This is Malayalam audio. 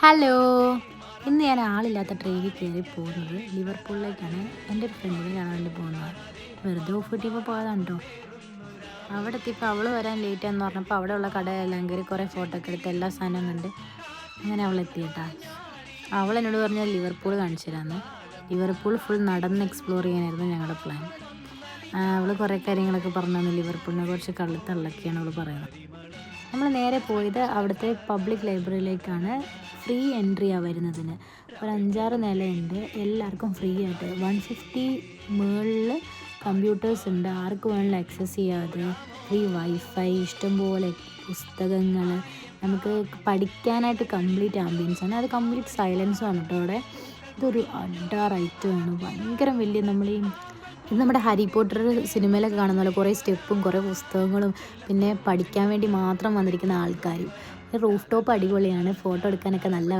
ഹലോ, ഇന്ന് ഞാൻ ആളില്ലാത്ത ട്രെയിനിൽ കയറി പോകുന്നത് ലിവർപൂളിലേക്കാണ്. എൻ്റെ ഒരു ഫ്രണ്ടിനെ കാണാൻ വേണ്ടി പോകുന്നത്. വെറുതെ ഓഫ് കിട്ടിയപ്പോൾ പോയതാണ് കേട്ടോ. അവിടെ എത്തിയപ്പോൾ അവൾ വരാൻ ലേറ്റ് ആണെന്ന് പറഞ്ഞപ്പോൾ അവിടെയുള്ള കടയെല്ലാം കയറി കുറേ ഫോട്ടോ ഒക്കെ എടുത്ത് എല്ലാ സാധനവും കണ്ട് അങ്ങനെ അവൾ എത്തിയിട്ടാ. അവൾ എന്നോട് പറഞ്ഞാൽ ലിവർപൂൾ കാണിച്ചു തരാമെന്ന്. ലിവർപൂൾ ഫുൾ നടന്ന് എക്സ്പ്ലോർ ചെയ്യാനായിരുന്നു ഞങ്ങളുടെ പ്ലാൻ. അവൾ കുറേ കാര്യങ്ങളൊക്കെ പറഞ്ഞു തന്നു. ലിവർപൂളിനെ കുറച്ച് കള്ളിത്തള്ളൊക്കെയാണ് അവൾ പറയുന്നത്. നമ്മൾ നേരെ പോയത് അവിടുത്തെ പബ്ലിക് ലൈബ്രറിയിലേക്കാണ്. ഫ്രീ എൻട്രിയാണ് വരുന്നതിന്. ഒരു 5-6 നിലയുണ്ട്, എല്ലാവർക്കും ഫ്രീ ആയിട്ട്. 150 മുകളിൽ കമ്പ്യൂട്ടേഴ്സ് ഉണ്ട്, ആർക്ക് വേണമെങ്കിലും ആക്സസ് ചെയ്യാതെ. ഫ്രീ വൈഫൈ, ഇഷ്ടംപോലെ പുസ്തകങ്ങൾ, നമുക്ക് പഠിക്കാനായിട്ട് കംപ്ലീറ്റ് ആംബിയൻസാണ്. അത് കംപ്ലീറ്റ് സൈലൻസുമാണ് കേട്ടോ അവിടെ. ഇതൊരു അഡാർ ഐറ്റമാണ്, ഭയങ്കര വലിയ. ഇത് നമ്മുടെ ഹാരി പോട്ടർ സിനിമയിലൊക്കെ കാണുന്ന പോലെ കുറേ സ്റ്റെപ്പും കുറേ പുസ്തകങ്ങളും പിന്നെ പഠിക്കാൻ വേണ്ടി മാത്രം വന്നിരിക്കുന്ന ആൾക്കാരും. റൂഫ് ടോപ്പ് അടിപൊളിയാണ്, ഫോട്ടോ എടുക്കാനൊക്കെ നല്ല